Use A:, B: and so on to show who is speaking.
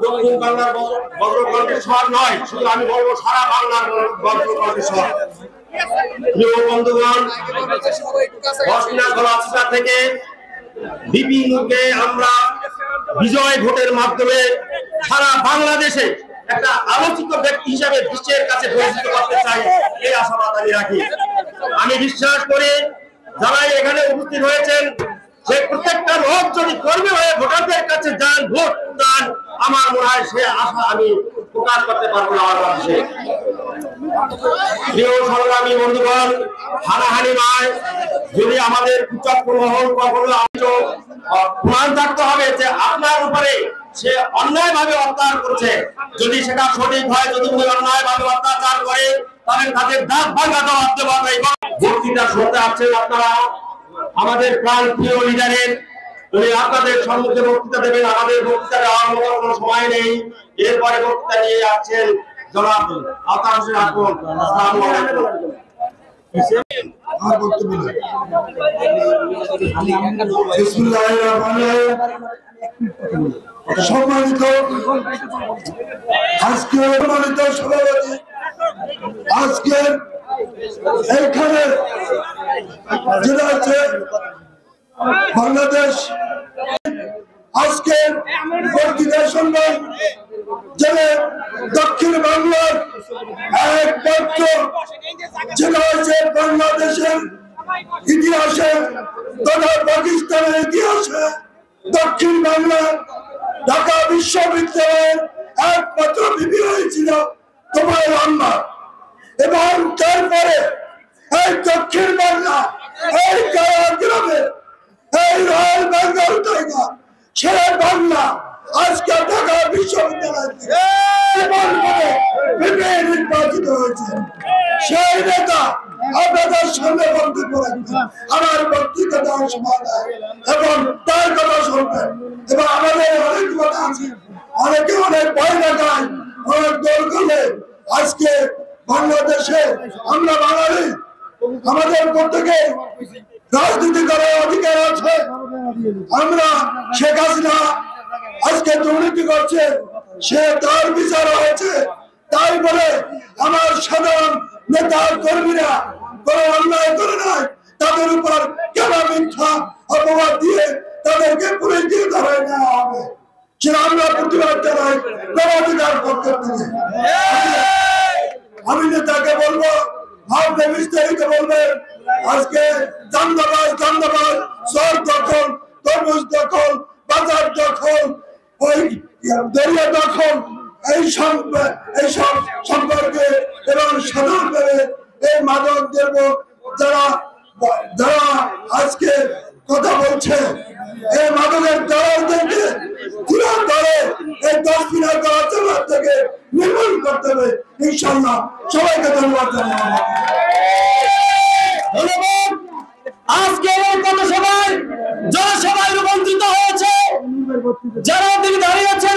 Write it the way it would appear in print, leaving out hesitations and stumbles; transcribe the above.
A: দক্ষিণ বাংলার বজ্রকণ্ঠেশ্বর নয়, শুধু আমি বলবো সারা বাংলার বজ্রকণ্ঠেশ্বর। প্রিয় বন্ধুগণ, গলাচিপা থেকে বিপিনুকে আমরা বিজয় ভোটের মাধ্যমে সারা বাংলাদেশে একটা আলোচিত ব্যক্তি হিসাবে বিশ্বের কাছে পরিচিত করতে চাই, এই আশাবাদ আমি রাখি। আমি বিশ্বাস করি যারা এখানে উপস্থিত হয়েছেন সে প্রত্যেকটা লোক যদি কর্মী হয়ে ভোটারদের কাছে যান, ভোট দান, আমার মনে হয় সে আশা আমি প্রকাশ করতে পারবো না। আমার কাছে প্রিয় সংগ্রামী বন্ধুগণ, হানাহানি নয়, যদি আমাদের কুচক্রমহল কখনো প্রমাণ থাকতে হবে যে আপনার উপরে সে অন্যায় ভাবে অত্যাচার করছে, যদি সেটা সঠিক হয়, যদি অন্যায় ভাবে অত্যাচার করে তাহলে তাদের দাঁত ভাঙা দেওয়া হতে পারবে। বক্তৃতা শুনতে আসছেন আপনারা আমাদের প্রাণ প্রিয় লিডারের, উনি আপনাদের সম্মুখে বক্তৃতা দেবেন। আমাদের বক্তৃতা দেওয়ার মতো কোনো সময় নেই। এরপরে বক্তৃতা নিয়ে আসছেন জনাব আলতাফ হোসেন আকন। আসসালামু আলাইকুম।
B: আমার বক্তব্য বিসমিল্লাহির রহমানির রহিম। সম্মানিত আজকের সম্মানিত সভাপতি, আজকের এইখানে যেটা হচ্ছে বাংলাদেশ আজকের বক্তৃতার সঙ্গে যে দক্ষিণ বাংলার একমাত্র যেটা হচ্ছে বাংলাদেশের ইতিহাসে তথা পাকিস্তানের ইতিহাসে দক্ষিণ বাংলার ঢাকা বিশ্ববিদ্যালয়ের একমাত্র বিপি হয়েছিল তোমার বাংলা, এবং তারপরে এই দক্ষিণ বাংলা, এই গ্রামে এই রয়্যাল বেঙ্গল টাইগার সে বাংলা আজকে ঢাকা বিশ্ববিদ্যালয় নির্বাচিত হয়েছে। সেই নেতা আপনাদের সামনে বক্তব্য রাখবেন, আমার বক্তৃতা দেওয়ার সময় এবং তার কথা শুনবেন। এবং আমাদের অনেক কথা আছে, অনেকে অনেক ভয় দেখায়, অনেক দল করলে আজকে বাংলাদেশে আমরা বাঙালি, আমাদের প্রত্যেকে রাজনীতি করার অধিকার আছে। আমরা শেখ হাসিনা আজকে দুর্নীতি করছে, সে তার বিচার হয়েছে, তাই বলে আমার সাধারণ নেতা কর্মীরা কোনো অন্যায় করে নাই, তাদের উপর কেন মিথ্যা অপবাদ দিয়ে তাদেরকে পুলিশ দিয়ে ধরে নেওয়া হবে, সেটা আমরা প্রতিবাদ জানাই গণঅধিকার পক্ষের থেকে। আমি নেতাকে বলবো আপনি বিস্তারিত বলবেন। আজকে চান্দাবাজ শহর দখল, তরমুজ দখল, বাজার দখল, ওই দরিয়া দখল, এইসব সম্পর্কে এবং সাধারণভাবে এই মাদক দ্রব্য যারা আজকে কথা বলছে, এই মাদকের দালালদেরকে তুলে ধরে এই 10 দিনের গণতন্ত্র থেকে নির্মূল করতে হবে ইনশাআল্লাহ। সবাইকে ধন্যবাদ জানাই।
A: ধন্যবাদ। আজকে এই পথসভায় জনসভায় রূপান্তরিত হয়েছে, যারা তিনি দাঁড়িয়েছেন